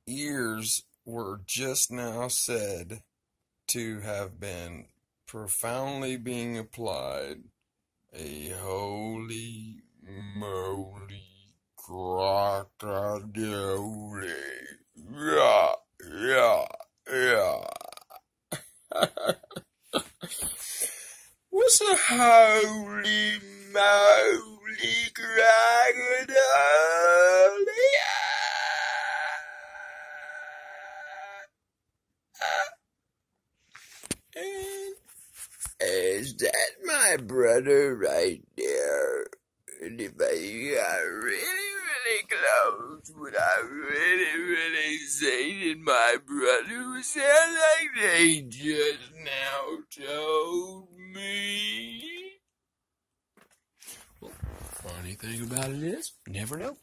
ears were just now said to have been profoundly being applied. A holy moly crocodile. Yeah, yeah, yeah. What's a holy moly crocodile? And is that my brother right there? And if I got really close, would I really say that my brother would sound like they just now told me? Well, funny thing about it is, never know.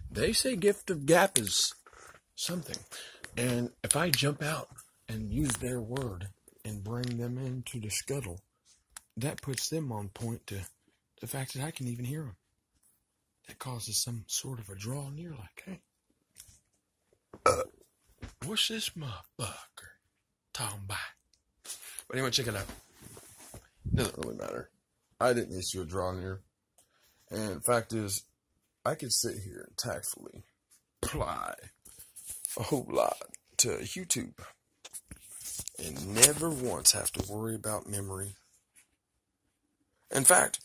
They say gift of gap is something. And if I jump out and use their word and bring them into the scuttle, that puts them on point to the fact that I can even hear them. That causes some sort of a draw near, like, hey, what's this motherfucker talking about? But anyway, check it out. Doesn't really matter. I didn't issue a draw near. And the fact is, I could sit here and tactfully apply a whole lot to YouTube and never once have to worry about memory. In fact,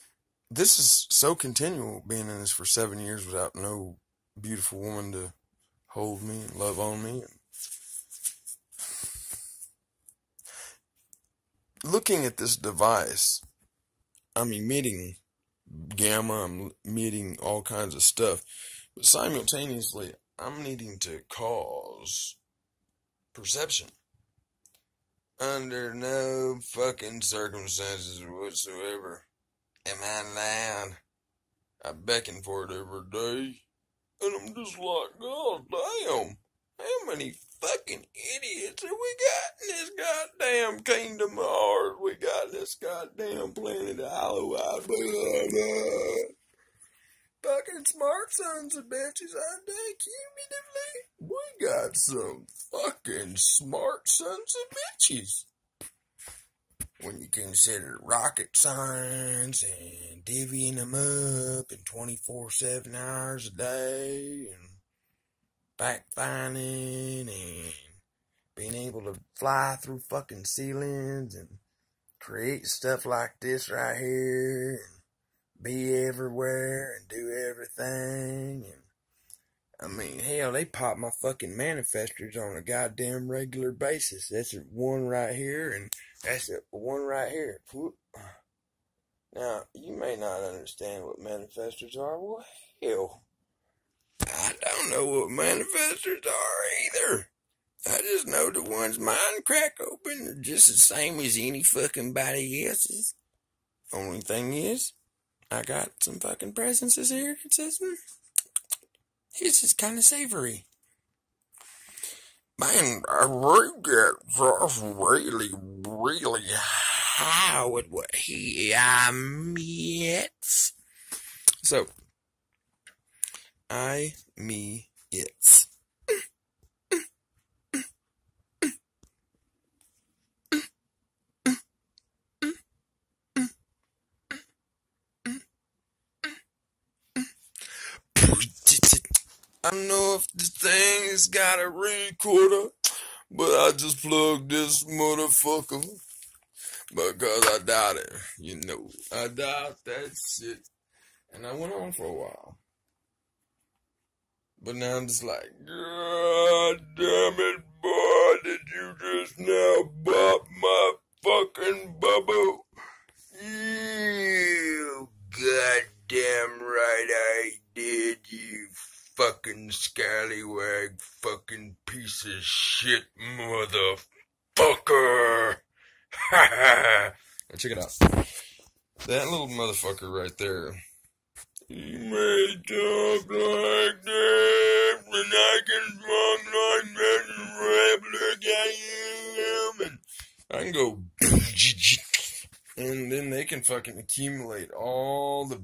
this is so continual, being in this for 7 years without no beautiful woman to hold me and love on me. Looking at this device, I'm emitting gamma, I'm emitting all kinds of stuff, but simultaneously, I'm needing to cause perception. Under no fucking circumstances whatsoever am I allowed. I beckon for it every day, and I'm just like, God damn, how many fucking idiots have we got in this goddamn kingdom of ours? We got this goddamn planet Hollow. Fucking smart sons of bitches, aren't they? Cumulatively, we got some fucking smart sons of bitches. When you consider rocket science and divvying them up in 24/7 hours a day, and fact finding, and being able to fly through fucking ceilings and create stuff like this right here, and be everywhere and do everything. And I mean, hell, they pop my fucking manifestors on a goddamn regular basis. That's one right here, and that's one right here. Now, you may not understand what manifestors are. Well, hell, I don't know what manifestors are either. I just know the ones mine crack open are just the same as any fucking body else's. Only thing is, I got some fucking presences here that says, this is kind of savory. Man, I really get really high with what he meets. So, me, it's. I don't know if the thing has got a recorder, but I just plugged this motherfucker because I doubt it. You know, I doubt that shit. And I went on for a while. But now I'm just like, God damn it, boy, did you just now bop my fucking bubble? You goddamn right I did, you fucking scallywag fucking piece of shit motherfucker. Ha ha. Check it out. That little motherfucker right there. You may talk like that, and I can talk like that, and I can go, and then they can fucking accumulate all the,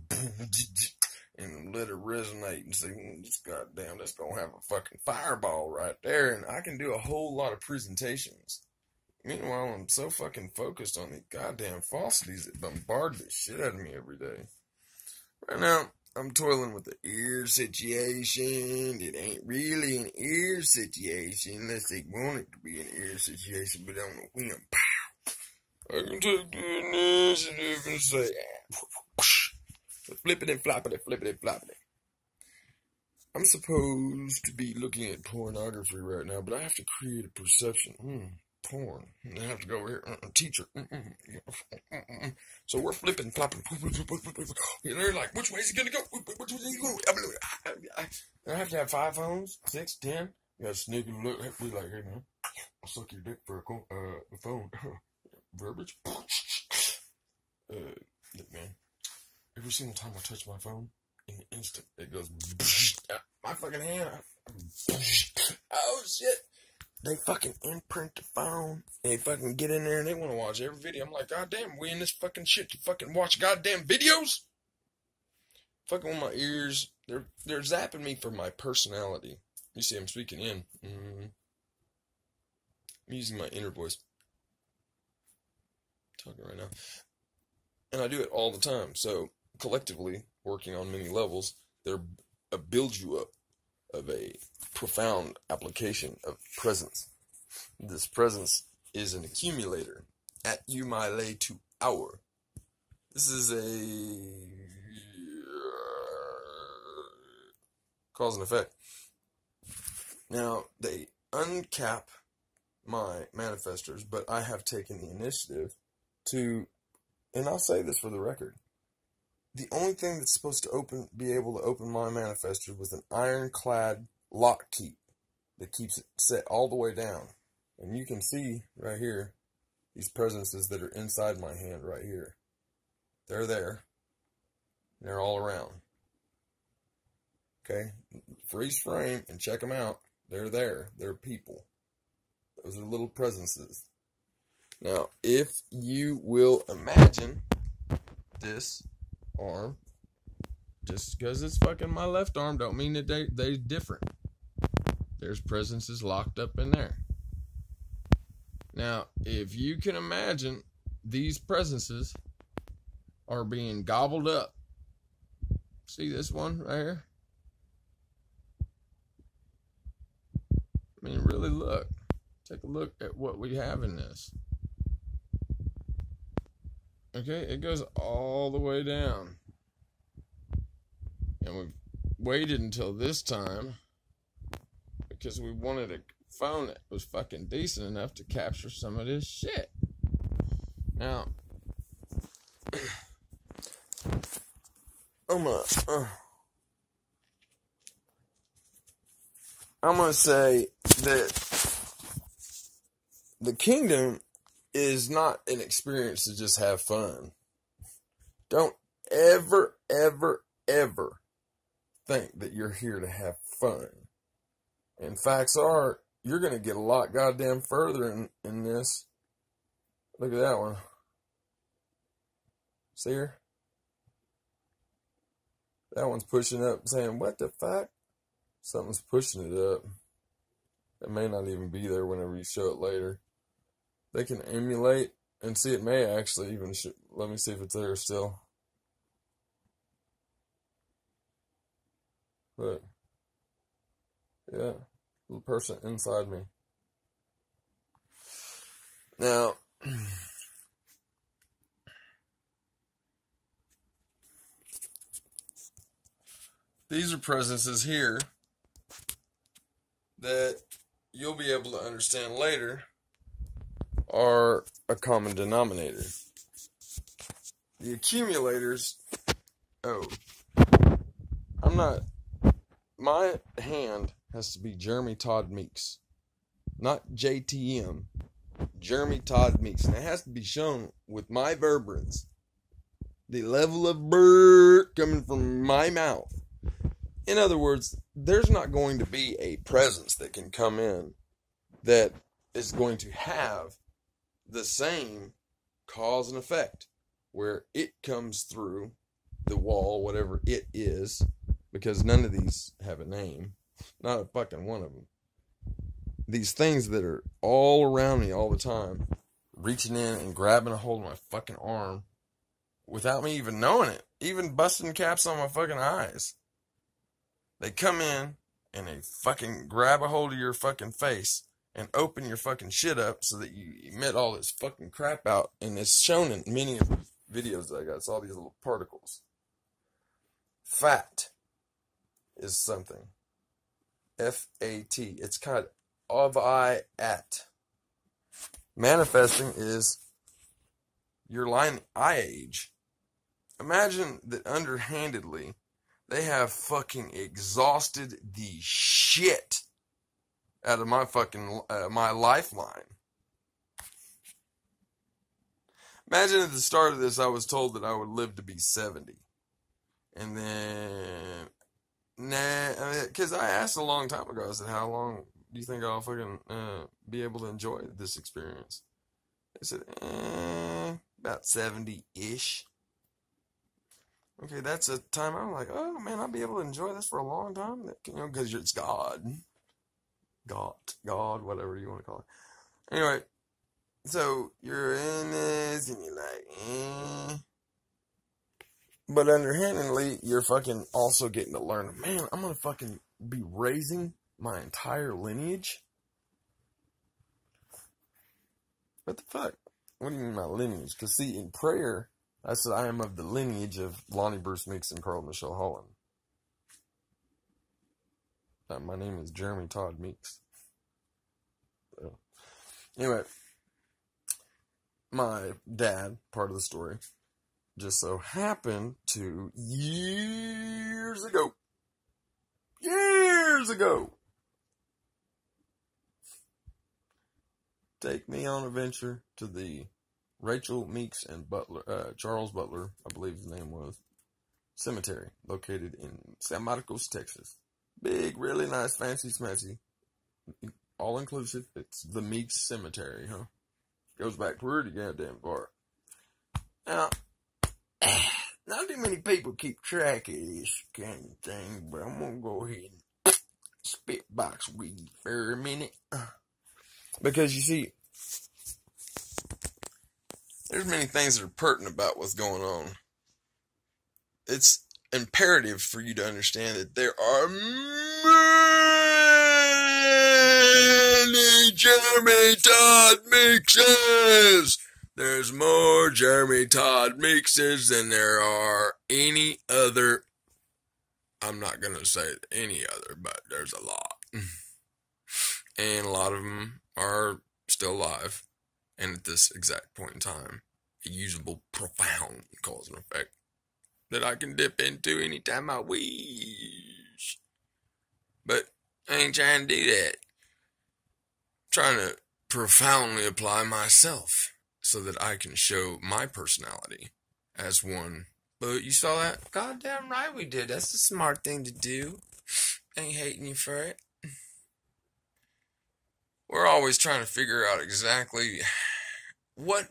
and let it resonate and say, this goddamn, that's gonna have a fucking fireball right there, and I can do a whole lot of presentations. Meanwhile, I'm so fucking focused on these goddamn falsities that bombard the shit out of me every day. Right now, I'm toiling with the ear situation. It ain't really an ear situation unless they want it to be an ear situation, but on the whim, pow. I can take the initiative and say, flippity floppity, flippity floppity. I'm supposed to be looking at pornography right now, but I have to create a perception. Porn. I have to go over here. Teacher. So we're flipping, flopping. They're like, which way is he going to go? Which way is he going? I have to have 5 phones, 6, 10. You got to sneak and look. Be like, hey, man, I'll suck your dick for a phone. Verbiage. Look, man, every single time I touch my phone, in an instant, it goes, my fucking hand. Oh, shit. They fucking imprint the phone. They fucking get in there and they want to watch every video. I'm like, goddamn, we in this fucking shit to fucking watch goddamn videos? Fucking with my ears. They're zapping me for my personality. You see, I'm speaking in. I'm using my inner voice. I'm talking right now. And I do it all the time. So, collectively, working on many levels, they're build you up of a profound application of presence. This presence is an accumulator. At you my lay to hour. This is a cause and effect. Now, they uncap my manifestors, but I have taken the initiative to, and I'll say this for the record, the only thing that's supposed to be able to open my manifestor was an ironclad lock key that keeps it set all the way down. And you can see right here, these presences that are inside my hand right here. They're there. They're all around. Okay? Freeze frame and check them out. They're there. They're people. Those are little presences. Now, if you will imagine this arm, just because it's fucking my left arm don't mean that they're different. There's presences locked up in there. Now, if you can imagine these presences are being gobbled up. See this one right here? I mean, really look. Take a look at what we have in this. Okay, it goes all the way down. And we've waited until this time because we wanted a phone that was fucking decent enough to capture some of this shit. Now, I'm gonna say that the kingdom is not an experience to just have fun. Don't ever, ever, ever think that you're here to have fun. And facts are, you're going to get a lot goddamn further in this. Look at that one. See her? That one's pushing up saying, what the fuck? Something's pushing it up. It may not even be there whenever you show it later. They can emulate, and see, it may actually even, let me see if it's there still. Look. Yeah. Little person inside me. Now, these are presences here that you'll be able to understand later are a common denominator. The accumulators, my hand has to be Jeremy Todd Meeks, not JTM, Jeremy Todd Meeks, and it has to be shown with my vibrance, the level of brrr coming from my mouth. In other words, there's not going to be a presence that can come in that is going to have the same cause and effect, where it comes through the wall, whatever it is, because none of these have a name. Not a fucking one of them. These things that are all around me all the time, reaching in and grabbing a hold of my fucking arm without me even knowing it, even busting caps on my fucking eyes. They come in and they fucking grab a hold of your fucking face and open your fucking shit up so that you emit all this fucking crap out. And it's shown in many of the videos that I got. It's all these little particles. Fat is something. F-A-T. It's kind of I at. Manifesting is your line eye age. Imagine that underhandedly they have fucking exhausted the shit out of my fucking my lifeline. Imagine at the start of this I was told that I would live to be 70. And then because I asked a long time ago, I said, how long do you think I'll fucking be able to enjoy this experience? They said, about 70-ish. Okay, that's a time I'm like, oh man, I'll be able to enjoy this for a long time. You know, because it's God, whatever you want to call it. Anyway, so you're in this and you're like, But underhandedly, you're fucking also getting to learn, man, I'm going to fucking be raising my entire lineage? What the fuck? What do you mean my lineage? Because see, in prayer, I said I am of the lineage of Lonnie Bruce Meeks and Carl Michelle Holland. My name is Jeremy Todd Meeks. So, anyway, my dad, part of the story, just so happened to, years ago, take me on a venture to the Rachel Meeks and Charles Butler, I believe his name was, cemetery located in San Marcos, Texas. Big, really nice, fancy smancy, all inclusive. It's the Meeks Cemetery, huh? Goes back pretty goddamn far. Now, not too many people keep track of this kind of thing, but I'm gonna go ahead and spitbox with you for a minute. Because you see, there's many things that are pertinent about what's going on. It's imperative for you to understand that there are many Jeremy Todd Meekses. There's more Jeremy Todd Meekses than there are any other. I'm not going to say any other, but there's a lot. And a lot of them are still alive. And at this exact point in time, a usable, profound cause and effect that I can dip into anytime I wish. But I ain't trying to do that. I'm trying to profoundly apply myself so that I can show my personality as one. But you saw that? Goddamn right we did. That's the smart thing to do. Ain't hating you for it. We're always trying to figure out exactly what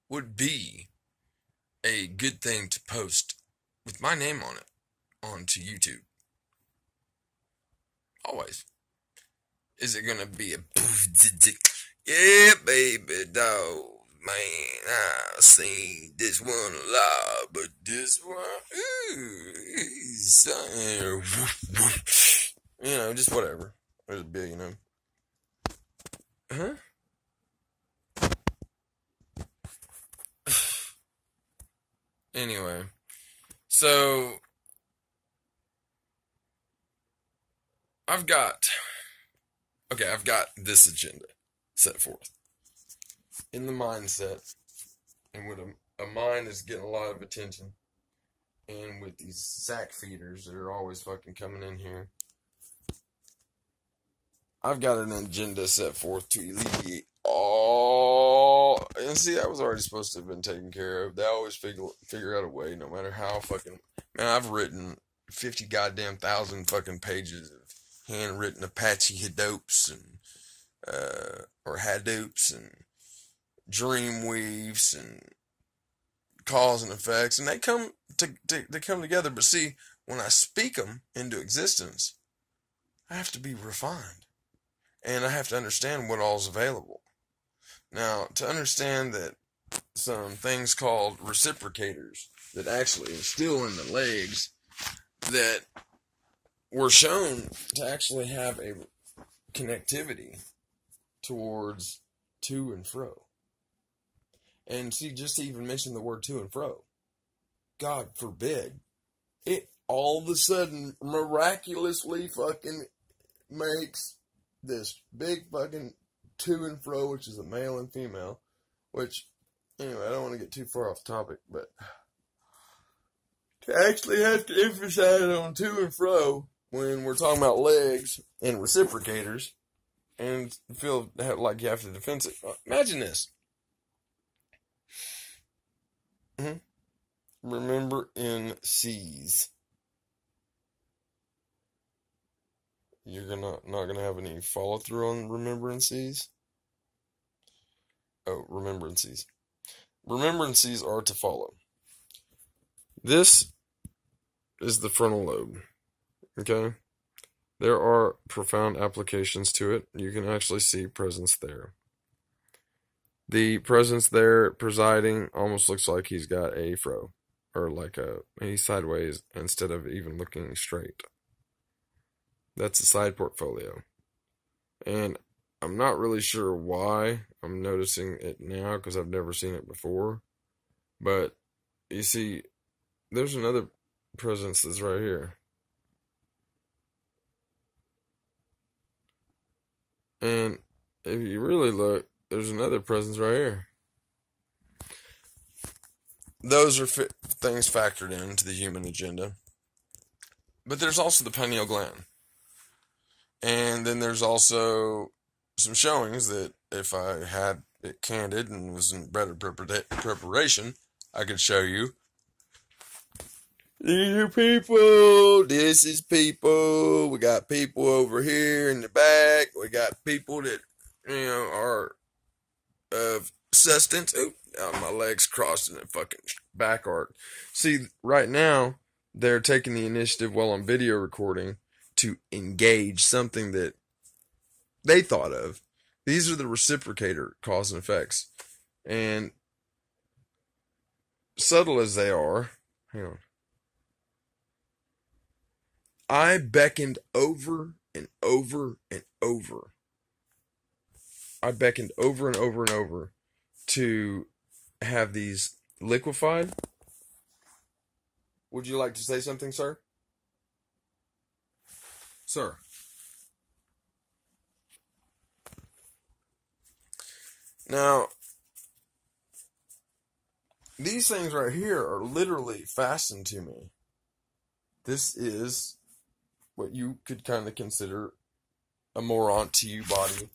would be a good thing to post with my name on it onto YouTube. Always. Is it gonna be a yeah, baby dog, man, I seen this one a lot, but this one, ooh, something, you know, just whatever. There's a bill, you know. Huh? Anyway, so I've got this agenda set forth in the mindset, and with a mind that's getting a lot of attention, and with these sack feeders that are always fucking coming in here, I've got an agenda set forth to alleviate all, and see, that was already supposed to have been taken care of. They always figure out a way, no matter how fucking, man, I've written 50 goddamn thousand fucking pages of handwritten Apache Hadopes and, or Hadopes and Dreamweaves and cause and effects, and they come together. But see, when I speak them into existence, I have to be refined, and I have to understand what all is available. Now, to understand that some things called reciprocators that actually are still in the legs that were shown to actually have a connectivity towards to and fro. And see, just to even mention the word to and fro, God forbid, it all of a sudden miraculously fucking makes this big fucking to and fro, which is a male and female, which, anyway, I don't want to get too far off topic, but to actually have to emphasize on to and fro when we're talking about legs and reciprocators and feel like you have to defend it. Imagine this. Remember in C's. You're not gonna have any follow through on remembrances? Oh, remembrances. Remembrances are to follow. This is the frontal lobe. Okay? There are profound applications to it. You can actually see presence there. The presence there presiding almost looks like he's got a fro. Or like he's sideways instead of even looking straight. That's a side portfolio. And I'm not really sure why I'm noticing it now because I've never seen it before. But you see, there's another presence that's right here. And if you really look, there's another presence right here. Those are things factored into the human agenda. But there's also the pineal gland. And then there's also some showings that if I had it candid and was in better preparation, I could show you. These are people. This is people. We got people over here in the back. We got people that, are of sustenance. Oh, my legs crossed in a fucking back arc. See, right now, they're taking the initiative while on video recording to engage something that they thought of. These are the reciprocator cause and effects. And subtle as they are, hang on. I beckoned over and over and over. I beckoned over and over and over to have these liquefied. Would you like to say something, sir? Sir. Now, these things right here are literally fastened to me. This is what you could kind of consider a more onto-you body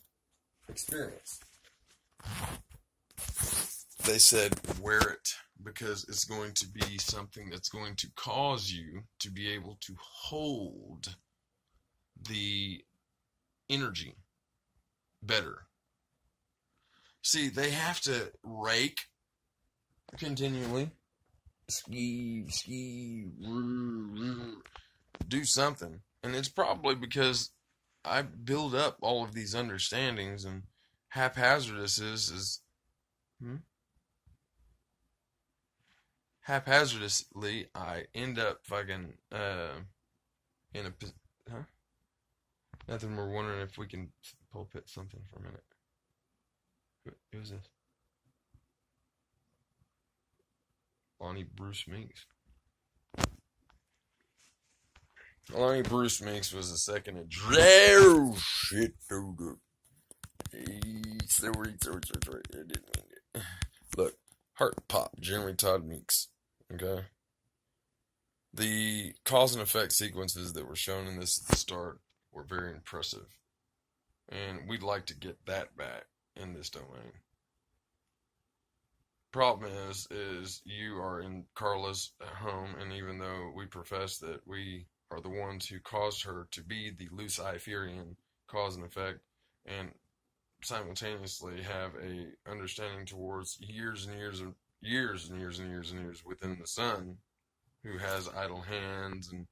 experience. They said, wear it because it's going to be something that's going to cause you to be able to hold the energy better. See, they have to rake continually, do something. And it's probably because I build up all of these understandings and haphazardously I end up fucking in a nothing. We're wondering if we can pulpit something for a minute. Who's this? Lonnie Bruce Meeks. Lonnie Bruce Meeks was the second in shit. Sorry. I didn't mean it. Look, heart pop. Jeremy Todd Meeks. Okay. The cause and effect sequences that were shown in this at the start were very impressive, and we'd like to get that back in this domain. Problem is you are in Carla's home, and even though we profess that we are the ones who caused her to be the Luciferian cause and effect, and simultaneously have a understanding towards years and years of years and years and years and years within the sun, who has idle hands and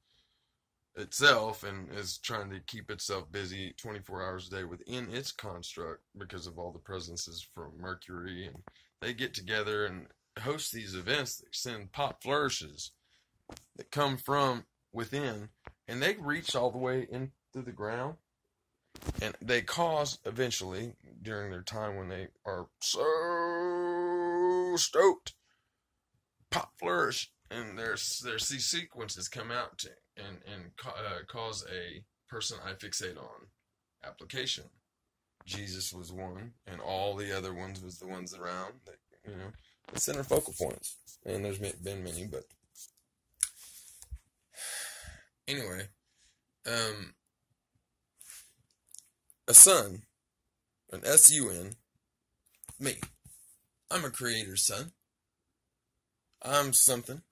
itself and is trying to keep itself busy 24 hours a day within its construct because of all the presences from Mercury. And they get together and host these events that send pop flourishes that come from within, and they reach all the way into the ground, and they cause eventually, during their time when they are so stoked, pop flourish, and there's these sequences come out to, and cause a person I fixate on application. Jesus was one, and all the other ones was the ones around that, the center focal points. And there's been many, but anyway, a sun, an S-U-N, me. I'm a creator's son. I'm something.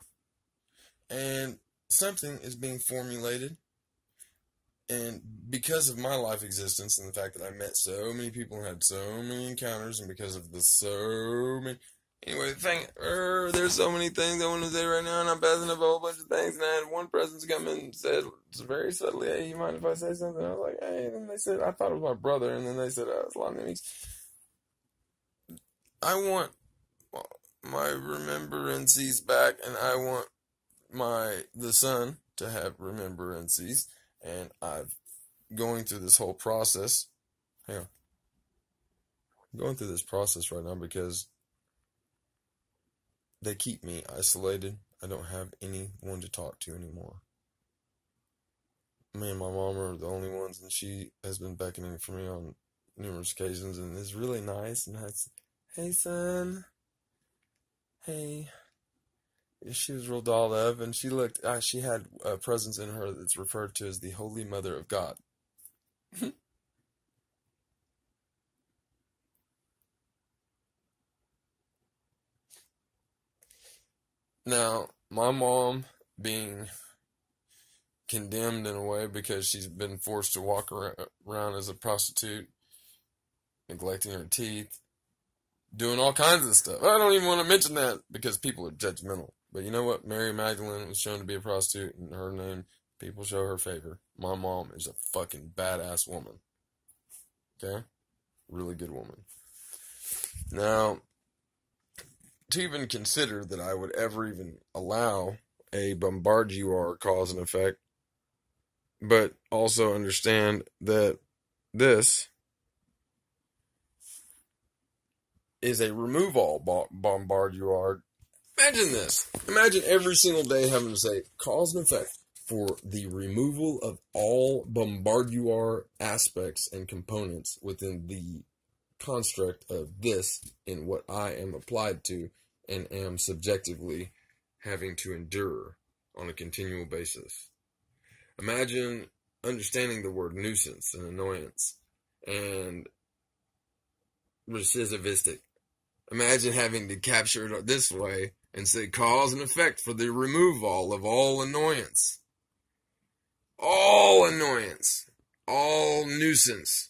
And something is being formulated. And because of my life existence and the fact that I met so many people and had so many encounters, and because of the so many... Anyway, there's so many things I want to say right now, and I'm passing up a whole bunch of things, and I had one person come in and said very subtly, "Hey, you mind if I say something?" I was like, "Hey," and then they said, I thought it was my brother, and then they said, "Oh, it's a lot of Meeks." I want my remembrances back, and I want the sun to have remembrances, and I'm going through this whole process. Hang on. I'm going through this process right now because they keep me isolated. I don't have anyone to talk to anymore. Me and my mom are the only ones, and she has been beckoning for me on numerous occasions, and it's really nice. And that's, "Hey, son. Hey." She was real dolled up, and she had a presence in her that's referred to as the Holy Mother of God. Now, my mom being condemned in a way because she's been forced to walk around as a prostitute, neglecting her teeth, doing all kinds of stuff. I don't even want to mention that because people are judgmental. But you know what? Mary Magdalene was shown to be a prostitute, and her name, people show her favor. My mom is a fucking badass woman. Okay? Really good woman. Now, to even consider that I would ever even allow a bombardier cause and effect, but also understand that this is a remove all bombardier. Imagine this. Imagine every single day having to say cause and effect for the removal of all bombardier aspects and components within the construct of this in what I am applied to and am subjectively having to endure on a continual basis. Imagine understanding the word nuisance and annoyance and recidivistic. Imagine having to capture it this way and say cause and effect for the removal of all annoyance. All annoyance. All nuisance.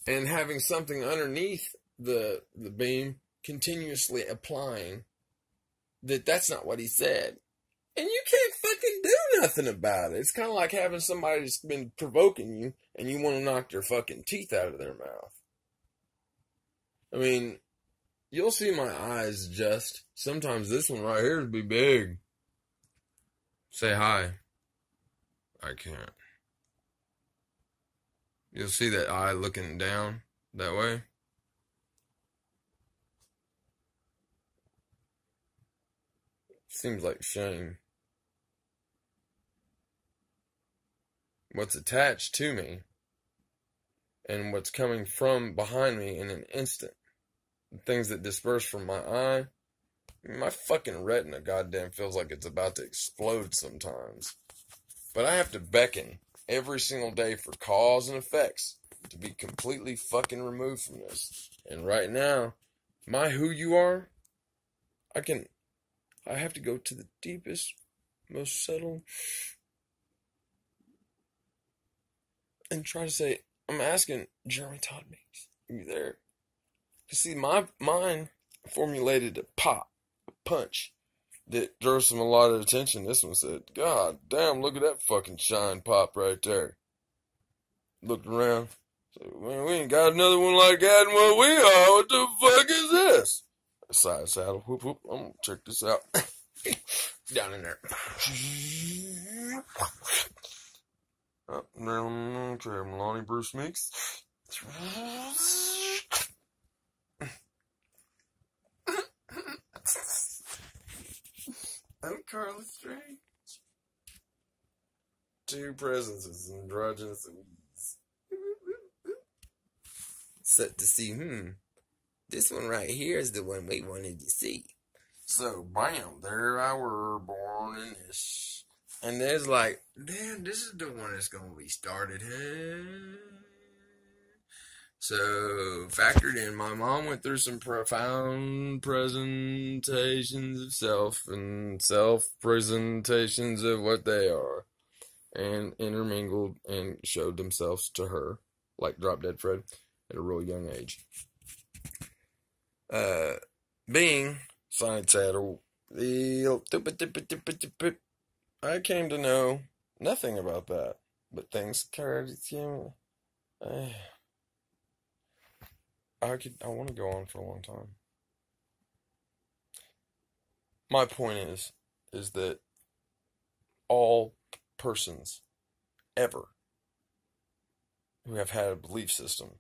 And having something underneath the beam continuously applying that's not what he said. And you can't fucking do nothing about it. It's kind of like having somebody that's been provoking you and you want to knock their fucking teeth out of their mouth. I mean, you'll see my eyes adjust. Sometimes this one right here would be big. Say hi. I can't. You'll see that eye looking down that way. Seems like shame. What's attached to me and what's coming from behind me in an instant. Things that disperse from my eye. My fucking retina goddamn feels like it's about to explode sometimes. But I have to beckon every single day for cause and effects to be completely fucking removed from this. And right now, my who you are, I have to go to the deepest, most subtle, and try to say, I'm asking Jeremy Todd Meeks, are you there? You see, my mind formulated a pop, punch that draws them a lot of attention. This one said, God damn, look at that fucking shine pop right there. Looked around. Said, man, we ain't got another one like that in what we are. What the fuck is this? Side saddle. Whoop, whoop. I'm gonna check this out. Down in there. Up down there, Lonnie Bruce Meeks. I'm Carla Strange. Two presences and androgynous ease. Set to see, this one right here is the one we wanted to see. So, bam, there I were, born in this. And there's like, damn, this is the one that's gonna be started, huh? So, factored in, my mom went through some profound presentations of self and self-presentations of what they are. And intermingled and showed themselves to her, like Drop Dead Fred, at a real young age. Being side saddle, I came to know nothing about that, but things carried. I want to go on for a long time. My point is that all persons ever who have had a belief system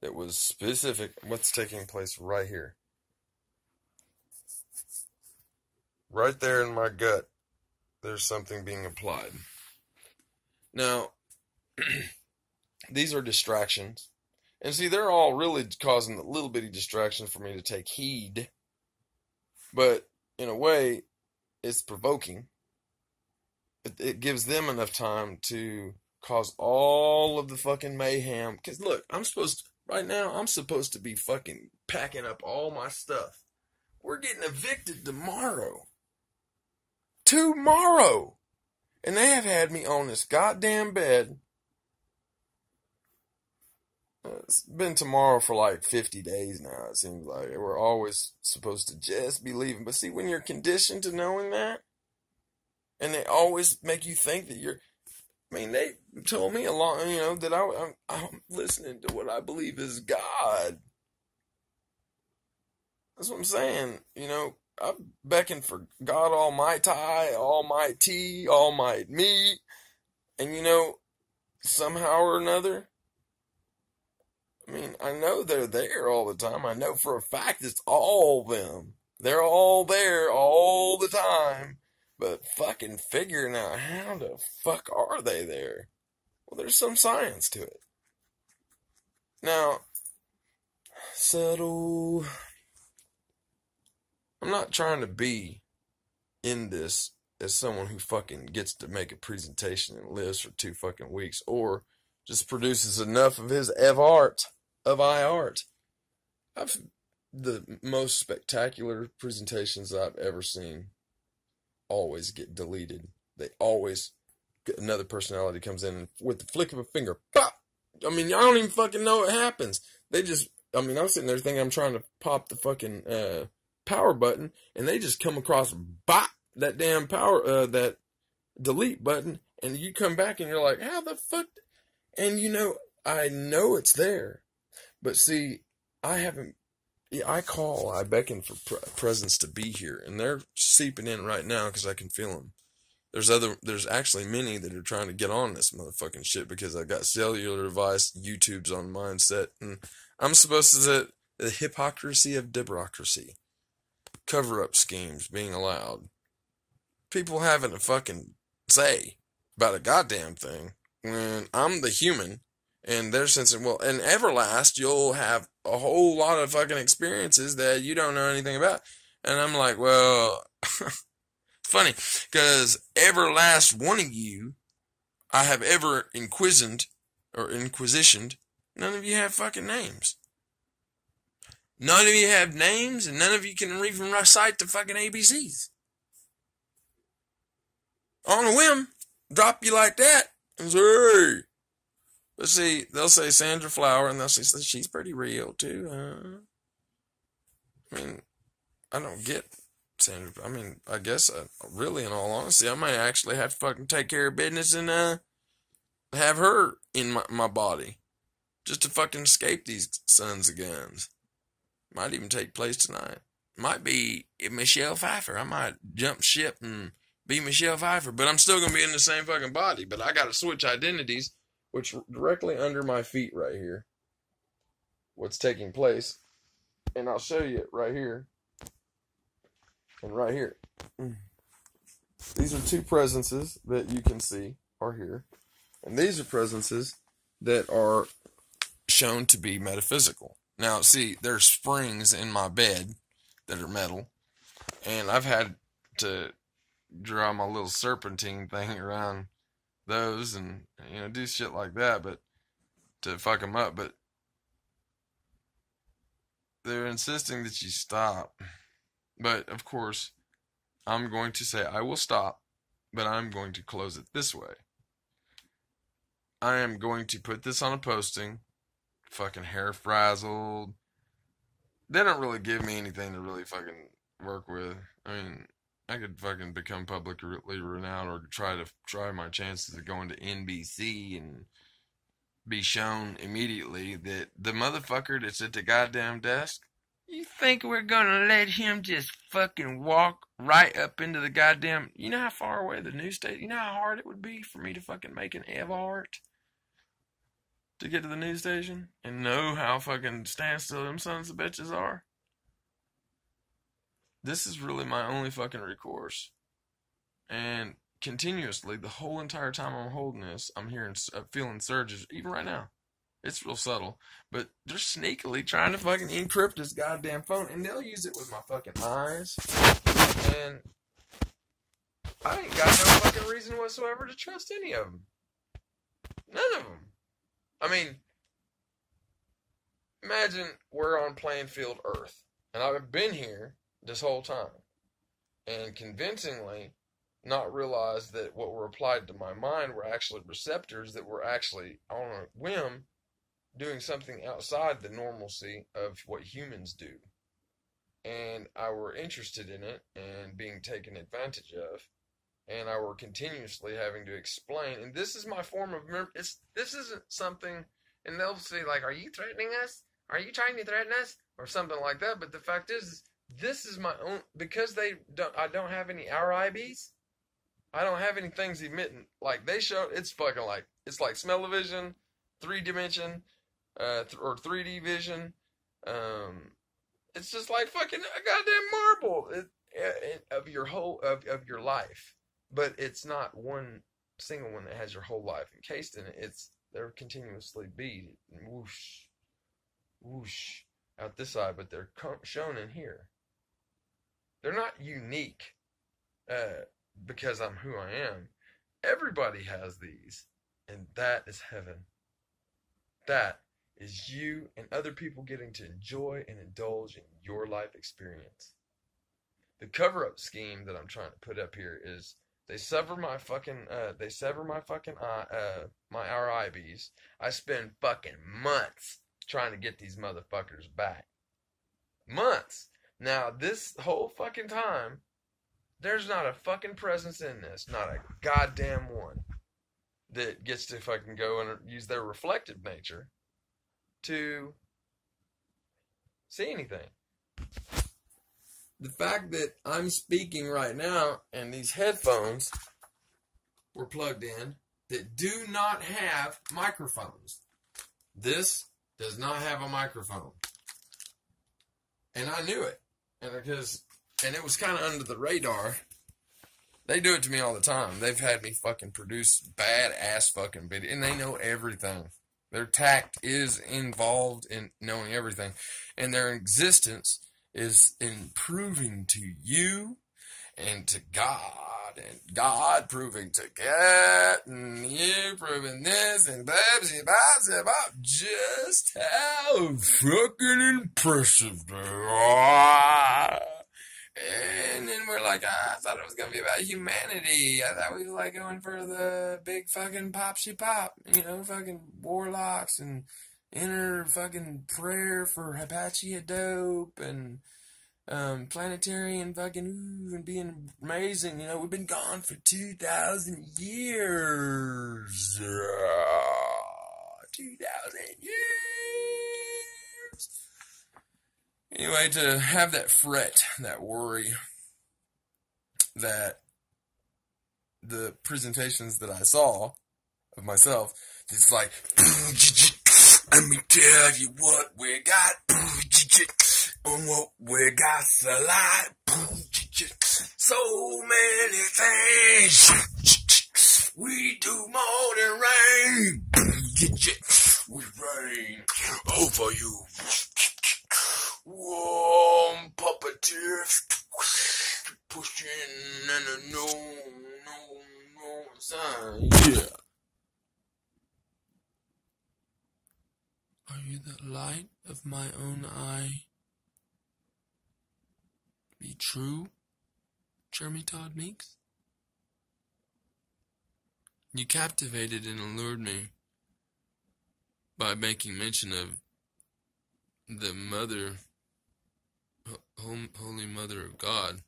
that was specific. What's taking place right here, right there in my gut, there's something being applied. Now these are distractions, and see, they're all really causing a little bitty distraction for me to take heed, but in a way it's provoking. It gives them enough time to cause all of the fucking mayhem. Because look, right now, I'm supposed to be fucking packing up all my stuff. We're getting evicted tomorrow. And they have had me on this goddamn bed. It's been tomorrow for like 50 days now, it seems like. We're always supposed to just be leaving. But see, when you're conditioned to knowing that, and they always make you think that they told me a lot, that I'm listening to what I believe is God. That's what I'm saying. I beckon for God Almighty, Almighty, Almighty me. And somehow or another, I know they're there all the time. I know for a fact it's all them. They're all there all the time. But fucking figuring out how the fuck are they there? Well, there's some science to it. Now, settle. I'm not trying to be in this as someone who fucking gets to make a presentation and lives for 2 fucking weeks, or just produces enough of his art. The most spectacular presentations I've ever seen always get deleted. They always get, another personality comes in and with the flick of a finger, pop! I don't even fucking know what happens. They just, I'm sitting there thinking I'm trying to pop the fucking power button, and they just come across, bop, that damn power, that delete button, and you come back and you're like, how the fuck? And I know it's there, but see, I beckon for presence to be here, and they're seeping in right now because I can feel them. There's actually many that are trying to get on this motherfucking shit because I got cellular device, YouTube's on mindset, and I'm supposed to say the hypocrisy of democracy, cover-up schemes being allowed, people having a fucking say about a goddamn thing when I'm the human. And they're sensing, well, in Everlast, you'll have a whole lot of fucking experiences that you don't know anything about. And I'm like, well, it's funny, because every last one of you I have ever inquisitioned, none of you have fucking names. None of you have names, and none of you can even recite the fucking ABCs. On a whim, drop you like that, and say, hey. But see, they'll say Sandra Flower, and they'll say she's pretty real too, huh? I mean, I don't get Sandra. I mean, I guess, really, in all honesty, I might actually have to fucking take care of business and have her in my body just to fucking escape these sons of guns. Might even take place tonight. Might be Michelle Pfeiffer. I might jump ship and be Michelle Pfeiffer, but I'm still gonna be in the same fucking body. But I gotta switch identities, which directly under my feet right here. What's taking place, and I'll show you it right here and right here. These are two presences that you can see are here, and these are presences that are shown to be metaphysical. Now, see, there's springs in my bed that are metal, and I've had to draw my little serpentine thing around those and, do shit like that, but to fuck them up, but they're insisting that you stop. But, of course, I'm going to say I will stop, but I'm going to close it this way. I am going to put this on a posting, fucking hair frazzled. They don't really give me anything to really fucking work with. I mean, I could fucking become publicly renowned or try my chances of going to NBC and be shown immediately that the motherfucker that's at the goddamn desk, you think we're gonna let him just fucking walk right up into the goddamn, you know how far away the news station, you know how hard it would be for me to fucking make an Evart to get to the news station and know how fucking standstill them sons of bitches are? This is really my only fucking recourse. And continuously, the whole entire time I'm holding this, I'm feeling surges, even right now. It's real subtle, but they're sneakily trying to fucking encrypt this goddamn phone, and they'll use it with my fucking eyes, and I ain't got no fucking reason whatsoever to trust any of them. None of them. I mean, imagine we're on playing field Earth, and I've been here this whole time, and convincingly not realize that what were applied to my mind were actually receptors that were actually, on a whim, doing something outside the normalcy of what humans do. And I were interested in it and being taken advantage of. And I were continuously having to explain. And this is my form of this isn't something, and they'll say, like, are you threatening us? Are you trying to threaten us? Or something like that. But the fact is this is my own, because I don't have any RIBs. I don't have any things emitting. Like, they show, it's fucking like, it's like smell-o-vision, 3-dimension, or 3D vision. It's just like fucking a goddamn marble of your whole of your life, but it's not one single one that has your whole life encased in it. They're continuously beaded and whoosh, whoosh out this side, but they're shown in here. They're not unique because I'm who I am. Everybody has these, and that is heaven. That is you and other people getting to enjoy and indulge in your life experience. The cover-up scheme that I'm trying to put up here is they sever my fucking my RIBs. I spend fucking months trying to get these motherfuckers back. Months. Now, this whole fucking time, there's not a fucking presence in this, not a goddamn one, that gets to fucking go and use their reflective nature to see anything. The fact that I'm speaking right now and these headphones were plugged in that do not have microphones. This does not have a microphone. And I knew it. And it was kind of under the radar. They do it to me all the time. They've had me fucking produce badass fucking video, and they know everything. Their tact is involved in knowing everything. And their existence is in proving to you and to God, and God proving to God, and you proving this, and just how fucking impressive they are. And then we're like, I thought it was going to be about humanity. I thought we were like going for the big fucking popsy pop, fucking warlocks and inner fucking prayer for Apache Dope and planetary and fucking and being amazing. You know, we've been gone for 2,000 years. 2,000 years. Anyway, to have that fret, that worry, that the presentations that I saw of myself, it's like, let me tell you what we got, and what we got's a lot, so many things, we do more than rain, we rain over you, warm puppeteers, pushing and a no sign, yeah. Are you the light of my own eye? Be true, Jeremy Todd Meeks? You captivated and allured me by making mention of the Mother, Holy Mother of God.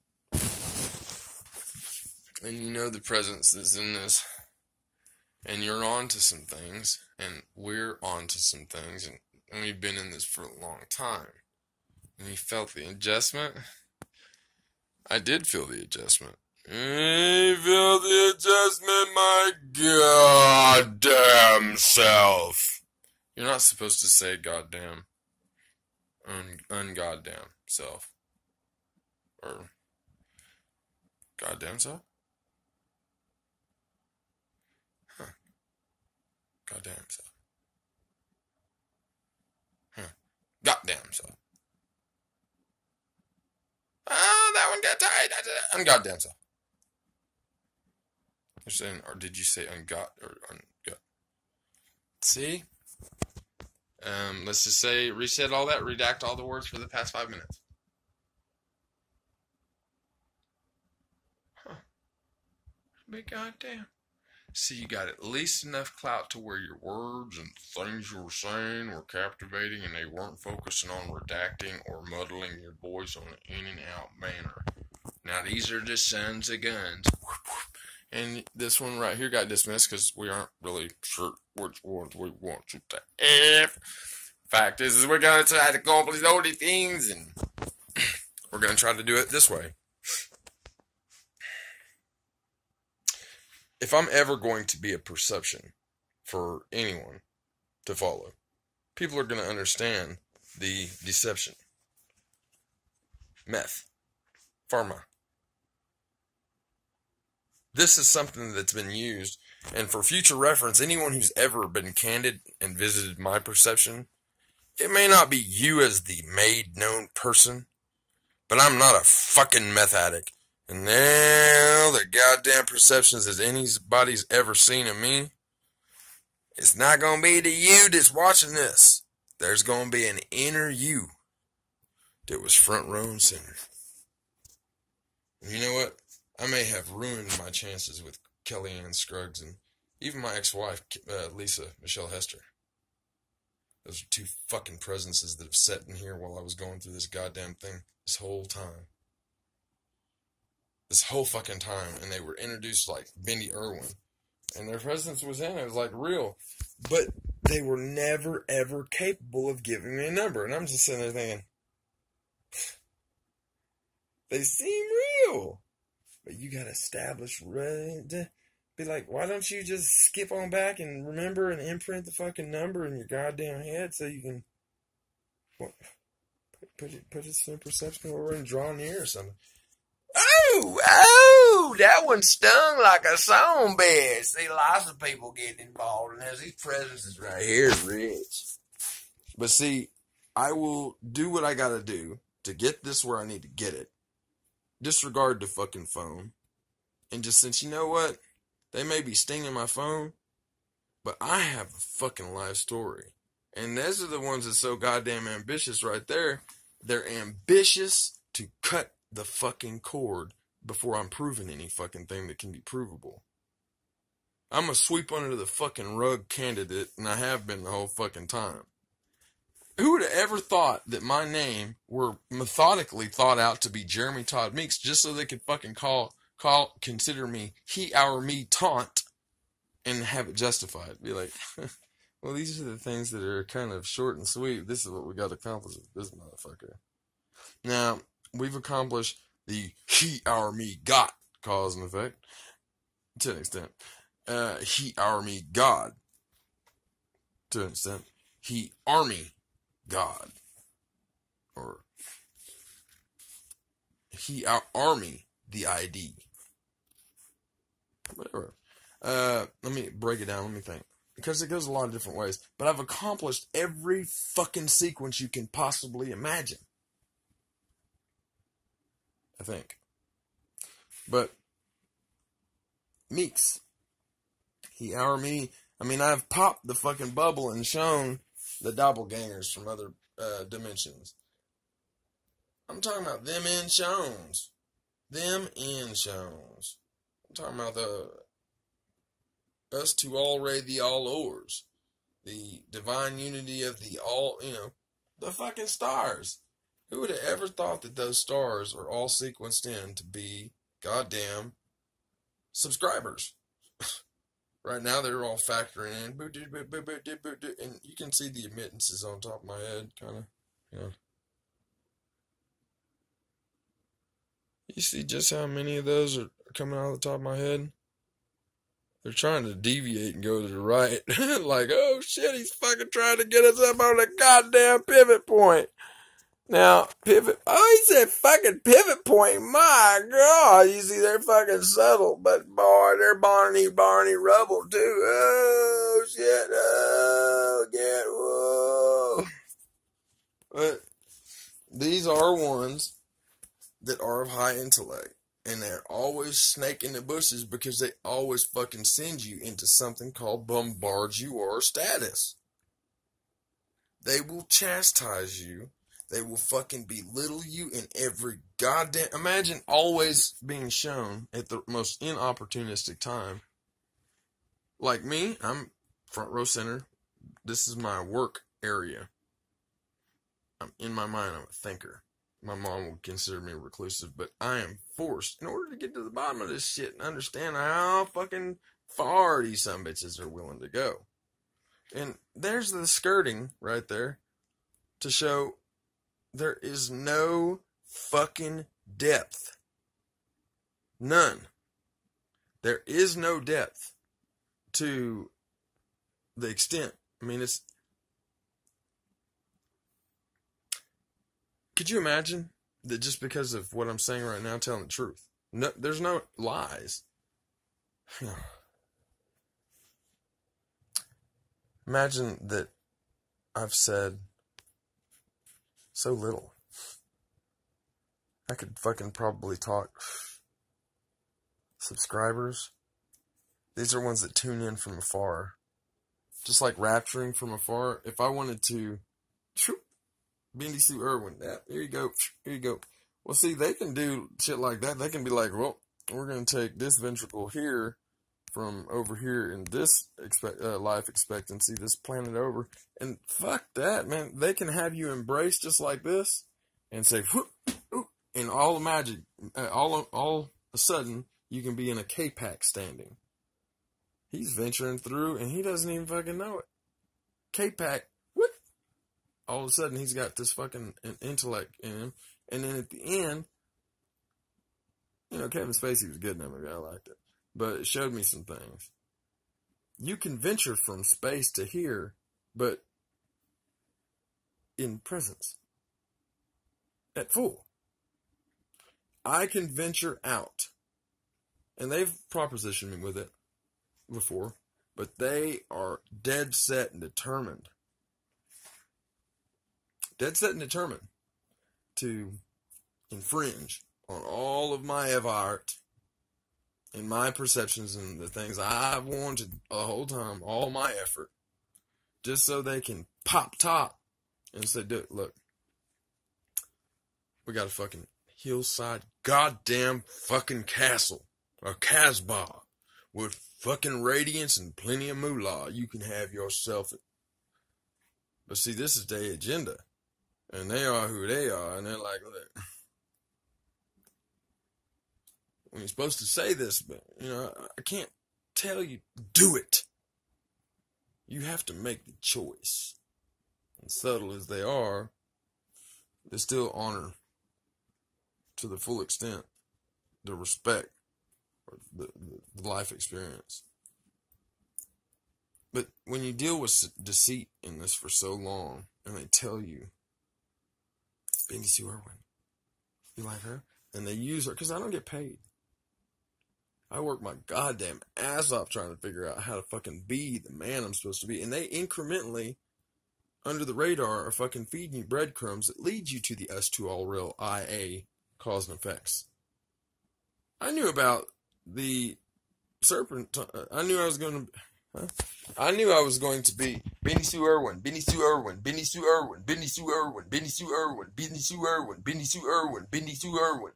And you know the presence that's in this. And you're on to some things, and we're on to some things, and we've been in this for a long time. And you felt the adjustment? I did feel the adjustment. I feel the adjustment, my goddamn self. You're not supposed to say goddamn. Ungoddamn self. Or goddamn self? Goddamn self. Goddamn self. Oh, that one got tight. Ungoddamn self. You're saying, or did you say ungod or ungod? See? Let's just say reset all that, redact all the words for the past 5 minutes. Huh. But goddamn. See, you got at least enough clout to where your words and things you were saying were captivating and they weren't focusing on redacting or muddling your voice on an in and out manner. Now, these are just sons of guns. And this one right here got dismissed because we aren't really sure which ones we want you to have. Fact is we're going to try to accomplish all these things and we're going to try to do it this way. If I'm ever going to be a perception for anyone to follow, people are going to understand the deception. Meth. Pharma. This is something that's been used, and for future reference, anyone who's ever been candid and visited my perception, it may not be you as the made known person, but I'm not a fucking meth addict. And now the goddamn perceptions that anybody's ever seen of me, it's not going to be the you that's watching this. There's going to be an inner you that was front row and center. And you know what? I may have ruined my chances with Kellyanne Scruggs and even my ex-wife, Lisa Michelle Hester. Those are two fucking presences that have sat in here while I was going through this goddamn thing this whole time. This whole fucking time, and they were introduced like Bendy Irwin, and their presence was in it. It was like real, but they were never ever capable of giving me a number, and I'm just sitting there thinking, they seem real, but you gotta establish, be like, why don't you just skip on back and remember and imprint the fucking number in your goddamn head so you can put it in perception over and draw near or something. Oh, that one stung like a song bed. See, lots of people getting involved in this. These presences right here is rich. But see, I will do what I gotta do to get this where I need to get it. Disregard the fucking phone. And just since you know what? They may be stinging my phone, but I have a fucking life story. And those are the ones that's so goddamn ambitious right there. They're ambitious to cut the fucking cord before I'm proving any fucking thing that can be provable. I'm a sweep under the fucking rug candidate, and I have been the whole fucking time. Who would have ever thought that my name were methodically thought out to be Jeremy Todd Meeks just so they could fucking consider me he, our, me taunt and have it justified? Be like, well, these are the things that are kind of short and sweet. This is what we got to accomplish with this motherfucker. Now, we've accomplished the he, our, me, got cause and effect to an extent. He, our, me, God to an extent. He, army, God. Or he, our, army, the ID. Whatever. Let me break it down. Let me think. Because it goes a lot of different ways. But I've accomplished every fucking sequence you can possibly imagine. I think. But Meeks. He, our, me. I mean, I've popped the fucking bubble and shown the doppelgangers from other dimensions. I'm talking about them in shows. Them in shows. I'm talking about us two already the all-overs. The divine unity of the all, the fucking stars. Who would have ever thought that those stars are all sequenced in to be goddamn subscribers? Right now they're all factoring in. And you can see the admittances on top of my head, kind of, You see just how many of those are coming out of the top of my head? They're trying to deviate and go to the right. Like, oh shit, he's fucking trying to get us up on the goddamn pivot point. Now, pivot. Oh, he said fucking pivot point. My God, you see, they're fucking subtle, but boy, they're Barney rubble too. Oh shit. Oh, whoa. But these are ones that are of high intellect. And they're always snaking the bushes because they always fucking send you into something called bombard you or status. They will chastise you. They will fucking belittle you in every goddamn... Imagine always being shown at the most inopportunistic time. Like me, I'm front row center. This is my work area. In my mind, I'm a thinker. My mom would consider me reclusive, but I am forced, in order to get to the bottom of this shit and understand how fucking far these sumbitches are willing to go. And there's the skirting right there to show there is no fucking depth. None. There is no depth to the extent. I mean, it's... Could you imagine that just because of what I'm saying right now, telling the truth? No, there's no lies. Imagine that I've said so little. I could fucking probably talk. Subscribers. These are ones that tune in from afar. Just like rapturing from afar. If I wanted to... Bendy Sue Irwin. Here you go. Here you go. Well, see, they can do shit like that. They can be like, well, we're going to take this ventricle here from over here in this life expectancy, this planet over. And fuck that, man. They can have you embrace just like this and say, whoop, whoop, and all the magic, all of a sudden, you can be in a K-Pack standing. He's venturing through and he doesn't even fucking know it. K-Pack. All of a sudden, he's got this fucking intellect in him. And then at the end, Kevin Spacey was good in that movie. I liked it. But it showed me some things. You can venture from space to here, but in presence. At full. I can venture out. And they've propositioned me with it before. But they are dead set and determined. Dead set and determined to infringe on all of my art and my perceptions and the things I've wanted the whole time, all my effort, just so they can pop top and say, dude, look, we got a fucking hillside goddamn fucking castle, a Casbah, with fucking radiance and plenty of moolah. You can have yourself But see, this is their agenda. And they are who they are. And they're like, look, when you're supposed to say this, but, I can't tell you, do it. You have to make the choice. And subtle as they are, they still honor to the full extent the respect or the life experience. But when you deal with deceit in this for so long, and they tell you, Benny Sue Irwin, you like her? And they use her, because I don't get paid. I work my goddamn ass off trying to figure out how to fucking be the man I'm supposed to be. And they incrementally, under the radar, are fucking feeding you breadcrumbs that lead you to the us two all real IA cause and effects. I knew about the serpent. I knew I was going to be Benny Sue Irwin, Benny Sue Irwin, Benny Sue Irwin, Benny Sue Irwin, Benny Sue Irwin, Benny Sue Irwin, Benny Sue Irwin, Benny Sue Irwin.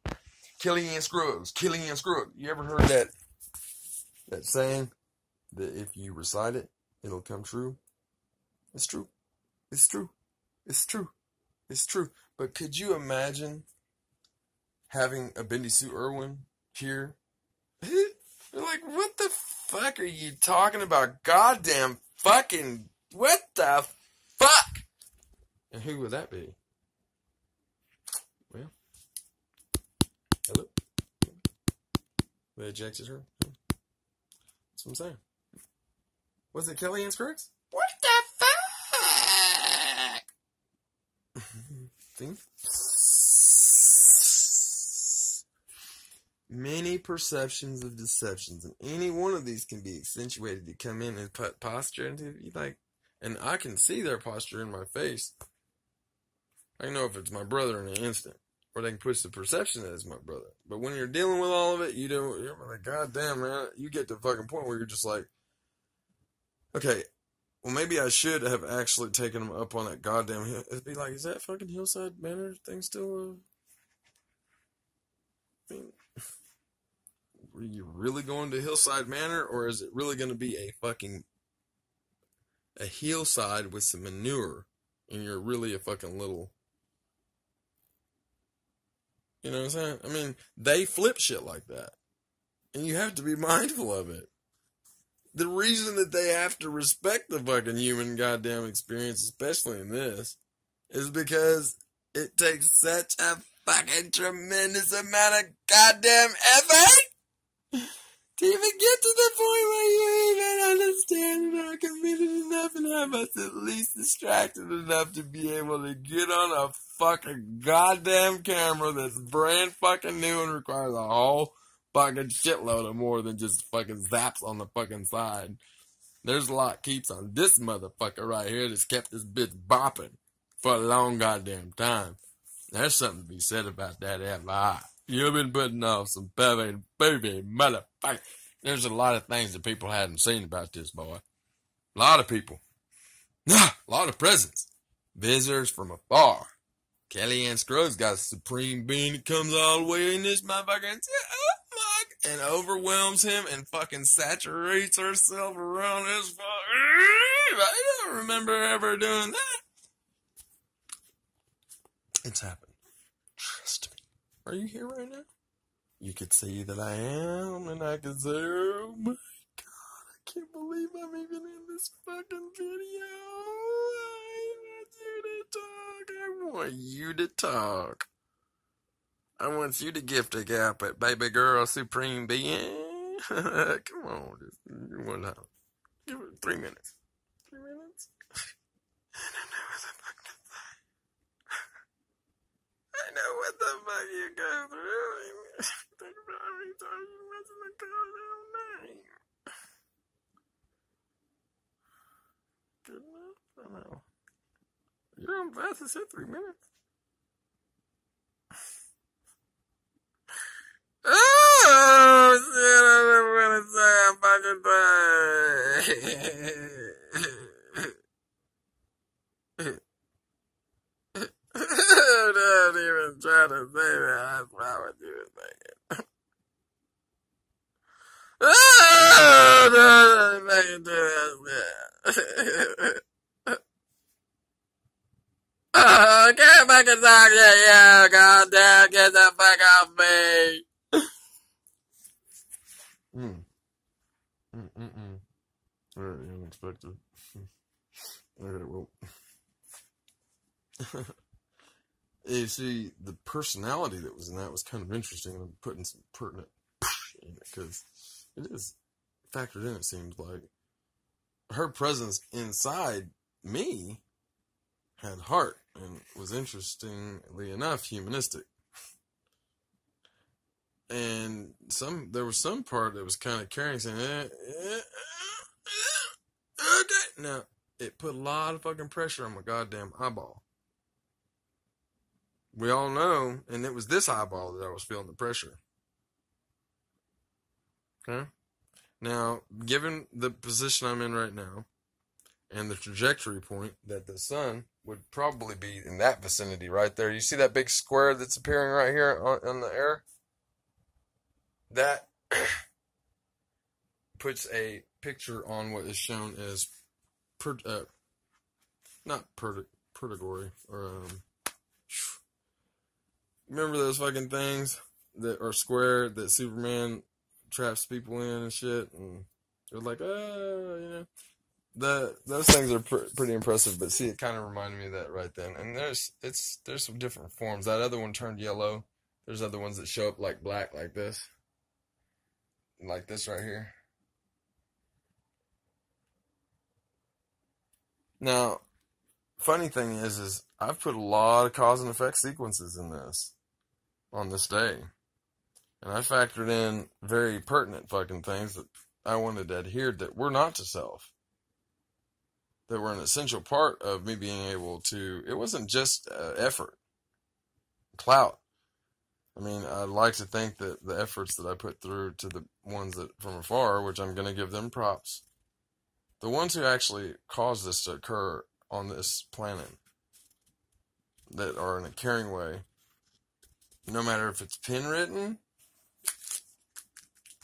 Kellyanne Scruggs, Kellyanne Scruggs. You ever heard that saying that if you recite it, it'll come true? It's true. It's true. It's true. It's true. But could you imagine having a Benny Sue Irwin here? You're like, what the fuck are you talking about? Goddamn fucking, what the fuck? And who would that be? Well, hello? They ejected her? That's what I'm saying. Was it Kellyanne Scruggs? What the fuck? See? Many perceptions of deceptions, and any one of these can be accentuated to come in and put posture into you, like, and I can see their posture in my face. I know if it's my brother in an instant, or they can push the perception that it's my brother. But when you're dealing with all of it, you're like, God damn, man, you get to the fucking point where you're just like, okay, well, maybe I should have actually taken them up on that goddamn hill. It'd be like, is that fucking Hillside Manor thing still, I mean, were you really going to Hillside Manor, or is it really going to be a hillside with some manure, and you're really a fucking little, you know what I'm saying? I mean, they flip shit like that, and you have to be mindful of it. The reason that they have to respect the fucking human goddamn experience, especially in this, is because it takes such a fucking tremendous amount of goddamn effort to even get to the point where you even understand and are committed enough and have us at least distracted enough to be able to get on a fucking goddamn camera that's brand fucking new and requires a whole fucking shitload of more than just fucking zaps on the fucking side. There's a lot keeps on this motherfucker right here that's kept this bitch bopping for a long goddamn time. There's something to be said about that FI. You've been putting off some baby motherfucker. There's a lot of things that people hadn't seen about this boy. A lot of people. A lot of presents. Visitors from afar. Kellyanne Scruggs got a supreme being that comes all the way in this motherfucker and overwhelms him and fucking saturates herself around his fuck. I don't remember ever doing that. It's happened. Trust me. Are you here right now? You could see that I am, and I could say, oh my God, I can't believe I'm even in this fucking video. I want you to talk. I want you to gift a gap at baby girl supreme being. Come on, just one time. Give it 3 minutes. 3 minutes? I know what the fuck you go through. Think about how many times you mention the goddamn name. Good enough? I don't know. You're on fast as hit 3 minutes. Oh, shit, I don't want to say a fucking thing. Don't even try to say that. That's not what you were thinking. Oh, don't fucking do that. fucking target, yeah, goddamn, get the fuck off me. Very unexpected. Okay, well. You see, the personality that was in that was kind of interesting. I'm putting some pertinent in it because it is factored in, it seems like. Her presence inside me had heart and was, interestingly enough, humanistic. And there was some part that was kind of carrying, saying, okay. Now, it put a lot of fucking pressure on my goddamn eyeball. We all know, and it was this eyeball that I was feeling the pressure. Okay? Now, given the position I'm in right now, and the trajectory point, that the sun would probably be in that vicinity right there. You see that big square that's appearing right here on the air? That puts a picture on what is shown as purgatory, or remember those fucking things that are square that Superman traps people in and shit, and they're like, those things are pretty impressive. But see, it kind of reminded me of that right then. And there's some different forms. That other one turned yellow. There's other ones that show up like black, like this right here. Now, funny thing is I've put a lot of cause and effect sequences in this on this day. And I factored in very pertinent fucking things that I wanted to adhere that were not to self. That were an essential part of me being able to, it wasn't just effort, clout. I mean, I'd like to think that the efforts that I put through to the ones that from afar, which I'm going to give them props, the ones who actually caused this to occur on this planet, that are in a caring way, no matter if it's pen written,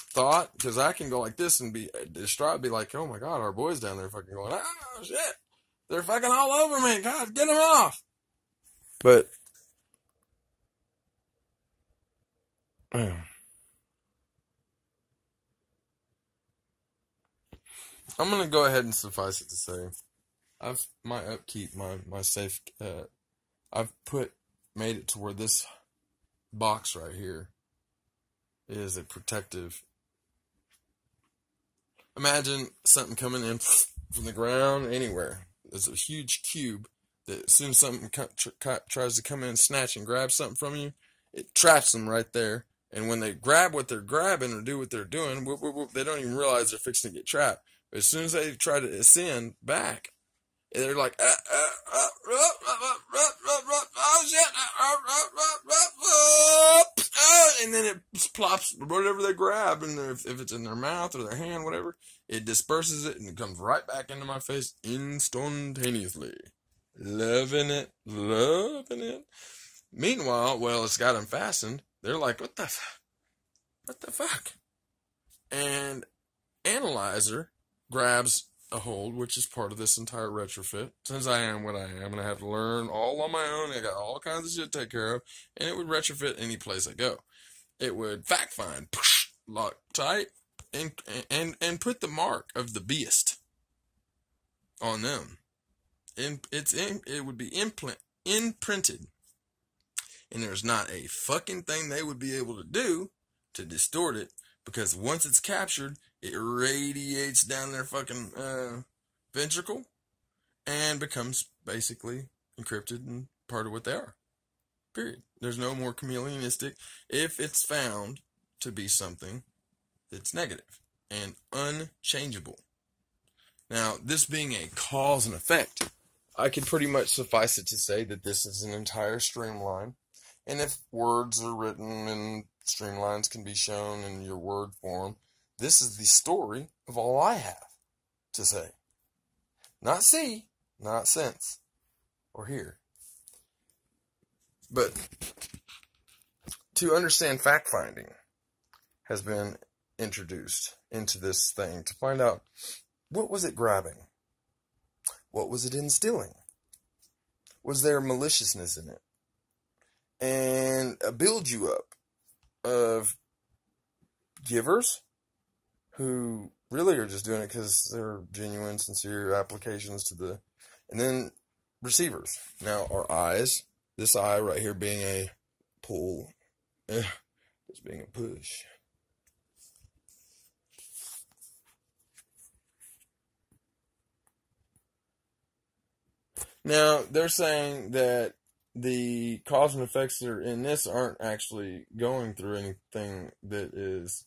thought, because I can go like this and be distraught, be like, oh my god, our boys down there fucking going, oh shit, they're fucking all over me, god, get them off. But I'm gonna go ahead and suffice it to say, my upkeep, my safe, I've made it to where this box right here is a protective. Imagine something coming in from the ground anywhere. There's a huge cube that as soon as something tries to come in and snatch and grab something from you, it traps them right there. And when they grab what they're grabbing or do what they're doing, whoop, whoop, whoop, they don't even realize they're fixing to get trapped. But as soon as they try to ascend back, they're like, oh shit, and then it plops whatever they grab, and if it's in their mouth or their hand, whatever, it disperses it and it comes right back into my face instantaneously. Loving it. Meanwhile, well, it's got them fastened. They're like, what the fuck? And Analyzer grabs a hold, which is part of this entire retrofit. Since I am what I am, and I have to learn all on my own, I got all kinds of shit to take care of, and it would retrofit any place I go. It would fact find, lock tight, and put the mark of the beast on them. It would be imprinted. And there's not a fucking thing they would be able to do to distort it, because once it's captured, it radiates down their fucking ventricle and becomes basically encrypted and part of what they are. Period. There's no more chameleonistic if it's found to be something that's negative and unchangeable. Now, this being a cause and effect, I could pretty much suffice it to say that this is an entire streamline. And if words are written and streamlines can be shown in your word form, this is the story of all I have to say. Not see, not sense, or hear. But to understand fact-finding has been introduced into this thing to find out, what was it grabbing? What was it instilling? Was there maliciousness in it? and build you up of givers who really are just doing it because they're genuine, sincere applications to the, and then receivers. Now, our eyes, this eye right here being a pull, this being a push. Now, they're saying that the cause and effects that are in this aren't actually going through anything that is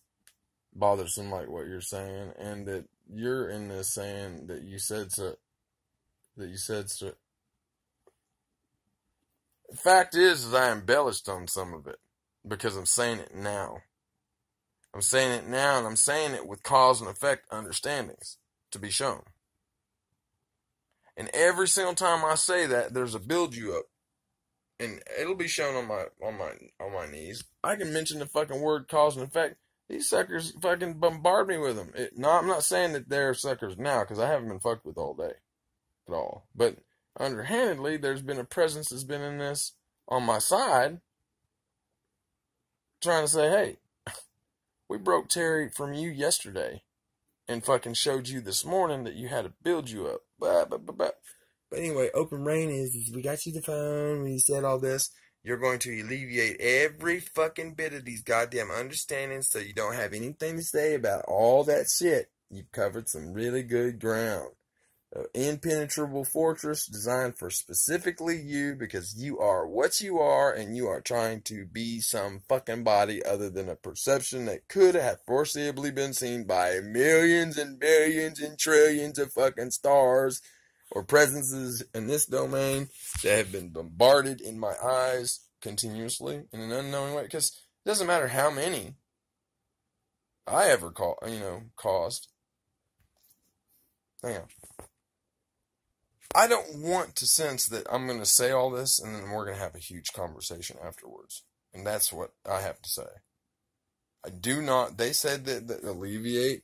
bothersome like what you're saying, and that you're in this saying that you said so. The fact is I embellished on some of it because I'm saying it now. I'm saying it now, and I'm saying it with cause and effect understandings to be shown. And every single time I say that, there's a build you up. And it'll be shown on my knees. I can mention the fucking word cause and effect. These suckers fucking bombard me with them. I'm not saying that they're suckers now, because I haven't been fucked with all day at all. But underhandedly, there's been a presence that's been in this on my side, trying to say, hey, we broke Terry from you yesterday and fucking showed you this morning that you had to build you up. But anyway, open rain is we got you the phone, we said all this. You're going to alleviate every fucking bit of these goddamn understandings so you don't have anything to say about all that shit. You've covered some really good ground. An impenetrable fortress designed for specifically you, because you are what you are, and you are trying to be some fucking body other than a perception that could have foreseeably been seen by millions and billions and trillions of fucking stars or presences in this domain that have been bombarded in my eyes continuously in an unknowing way. Because it doesn't matter how many I ever caused. Hang on. I don't want to sense that I'm going to say all this and then we're going to have a huge conversation afterwards. And that's what I have to say. I do not, they said that alleviate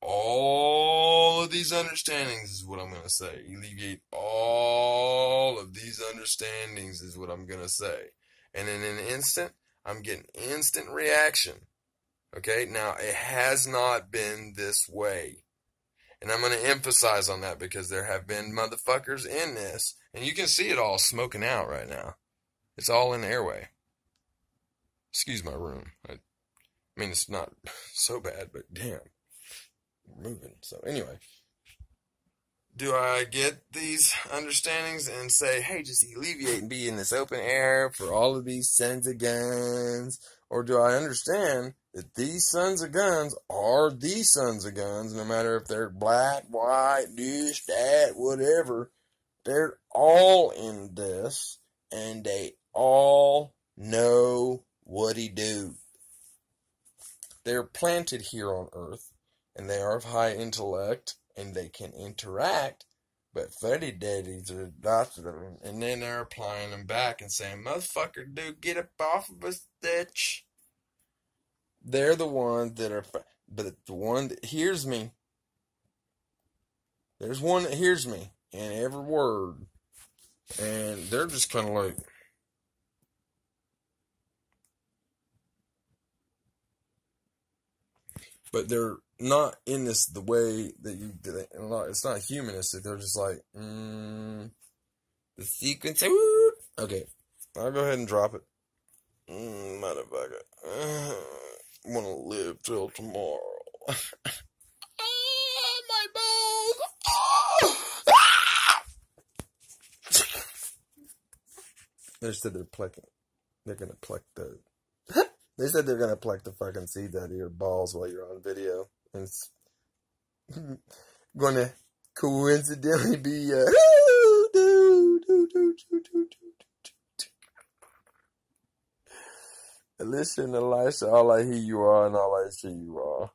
all of these understandings is what I'm going to say. Alleviate all of these understandings is what I'm going to say. And in an instant, I'm getting instant reaction. Okay, now it has not been this way. And I'm going to emphasize on that because there have been motherfuckers in this. And you can see it all smoking out right now. It's all in the airway. Excuse my room. I mean, it's not so bad, but damn. Moving. So anyway. Do I get these understandings and say, hey, just alleviate and be in this open air for all of these sons of guns? Or do I understand that these sons of guns are the sons of guns, no matter if they're black, white, this, that, whatever, they're all in this, and they all know what he do. They're planted here on earth, and they are of high intellect, and they can interact, but fuddy daddies are adopted them, and then they're applying them back and saying, motherfucker, dude, get up off of us, bitch. They're the ones that are, but the one that hears me, there's one that hears me in every word, and they're just kind of like, but they're not in this the way that you did it. It's not humanistic. They're just like, the sequence. Okay, I'll go ahead and drop it. Motherfucker. Want to live till tomorrow. My balls. They said they're plucking. They're gonna pluck the. They said they're gonna pluck the fucking seeds out of your balls while you're on video, and it's gonna coincidentally be Listen, Elisha, all I hear you are and all I see you are.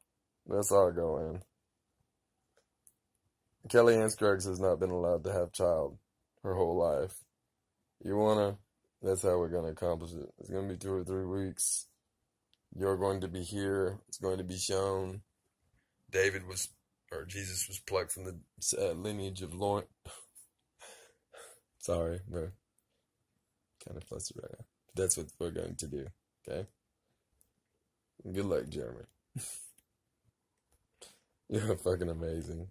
That's all going. Kellyanne Scruggs has not been allowed to have child her whole life. You wanna? That's how we're gonna accomplish it. It's gonna be 2 or 3 weeks. You're going to be here. It's going to be shown. Jesus was plucked from the lineage of Lord. Sorry, bro. kind of flustered right now. That's what we're going to do, okay? Good luck, Jeremy. You're fucking amazing.